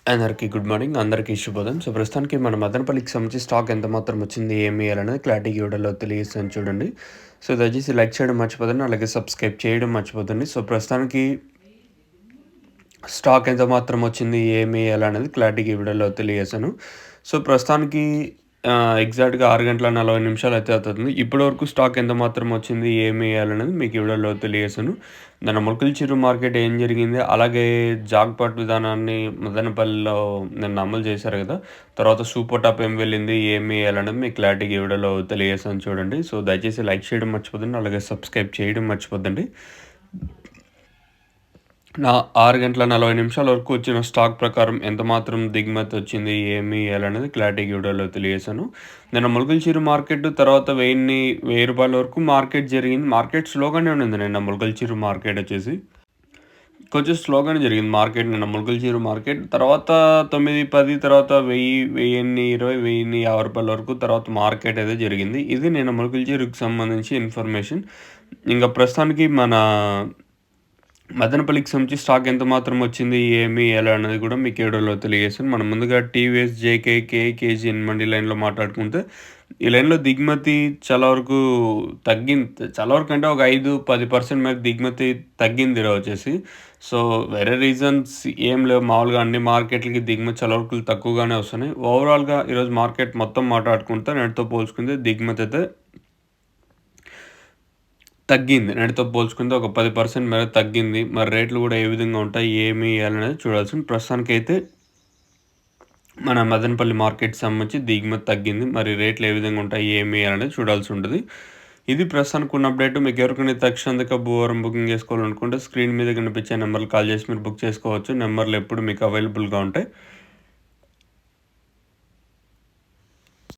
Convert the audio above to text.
అందరికీ good morning. అందరికీ శుభోదయం. సో, ప్రస్తుతానికి మన మదనపల్లికి సంబంధించి స్టాక్ ఎంత మాత్రం వచ్చింది, ఏమి వేయాలనేది క్లారిటీగా ఈ వీడియోలో తెలియజేస్తాను చూడండి. సో, దయచేసి లైక్ చేయడం మర్చిపోదండి. అలాగే సబ్స్క్రైబ్ చేయడం మర్చిపోదండి. సో, ప్రస్తుతానికి స్టాక్ ఎంత మాత్రం వచ్చింది, ఏమి వేయాలనేది క్లారిటీగా ఈ వీడియోలో తెలియజేశాను. సో, ప్రస్తుతానికి ఎగ్జాక్ట్‌గా 6 గంటల 40 నిమిషాలు అయితే అవుతుంది. ఇప్పటివరకు స్టాక్ ఎంత మాత్రం వచ్చింది, ఏమి వేయాలనేది మీకు ఈ వీడియోలో తెలియజేశాను. నిన్న మొలకల్చెరువు మార్కెట్ ఏం జరిగింది, అలాగే జాక్‌పాట్ విధానాన్ని మదనపల్లిలో నిన్న అమలు చేశారు కదా! తర్వాత సూపర్ టాప్ ఏం వెళ్ళింది, ఏమి వేయాలనేది మీకు క్లారిటీగా ఈ వీడియోలో తెలియజేశాను చూడండి. సో, దయచేసి లైక్ చేయడం మర్చిపోద్దండి. అలాగే సబ్స్క్రైబ్ చేయడం మర్చిపోద్దండి. 6 గంటల 40 నిమిషాల వరకు వచ్చిన స్టాక్ ప్రకారం ఎంత మాత్రం దిగుమతి వచ్చింది, ఏమి ఎలానేది క్లారిటీగా ఈ వీడియోలో తెలియజేశాను. నిన్న మొలకల్చెరువు మార్కెట్ తర్వాత రూ. 1000 వరకు మార్కెట్ జరిగింది. మార్కెట్ స్లోగానే ఉండింది నిన్న మొలకల్చెరువు మార్కెట్ వచ్చేసి. కొంచెం స్లోగానే జరిగింది మార్కెట్ నిన్న మొలకల్చెరువు మార్కెట్. తర్వాత 9, 10 తర్వాత 1020, రూ. 1050 వరకు తర్వాత మార్కెట్ అయితే జరిగింది. ఇది నిన్న మొలకల్చెరువుకి సంబంధించి ఇన్ఫర్మేషన్. ఇంకా ప్రస్తుతానికి మన మదనపల్లికి సంబంధించి స్టాక్ ఎంత మాత్రం వచ్చింది, ఏమి, ఎలా అనేది కూడా మీకు ఈ వీడియోలో తెలియజేస్తాను. మనం ముందుగా టీవీఎస్, జేకే, కేజీఎన్ మండి లైన్‌లో మాట్లాడుకుంటే, ఈ లైన్‌లో దిగుమతి చాలా వరకు తగ్గింది. చాలా వరకు అంటే ఒక 5, 10% మేరకు దిగుమతి తగ్గింది ఈరోజు వచ్చేసి. సో, వేరే రీజన్స్ ఏం లేవు. మామూలుగా అన్ని మార్కెట్‌లకి దిగుమతి చాలా వరకు తక్కువగానే వస్తున్నాయి. ఓవరాల్‌గా ఈరోజు మార్కెట్ మొత్తం మాట్లాడుకుంటే నిన్నటితో పోల్చుకుంటే దిగుమతి అయితే తగ్గింది. నిన్నటితో పోల్చుకుంటే ఒక 10% మేర తగ్గింది. మరి రేట్లు గూడా ఏ విధంగా ఉంటాయి, ఏమి అనేది చూడాల్సింది. ప్రస్తుతానికైతే మన మదనపల్లి మార్కెట్‌కి సంబంధించి దిగుమతి తగ్గింది. మరి రేట్లు ఏ విధంగా ఉంటాయి, ఏమి అనేది చూడాల్సి ఉంటది. ఇది ప్రస్తుతానికి ఉన్న అప్డేట్. మీకు ఎవరికైనా తక్షణంగా భూవరం బుకింగ్ చేసుకోవాలనుకుంటే స్క్రీన్ మీద కనిపించే నెంబర్‌కి కాల్ చేసి మీరు బుక్ చేసుకోవచ్చు. నెంబర్‌లు ఎప్పుడు మీకు అవైలబుల్‌గా ఉంటాయి.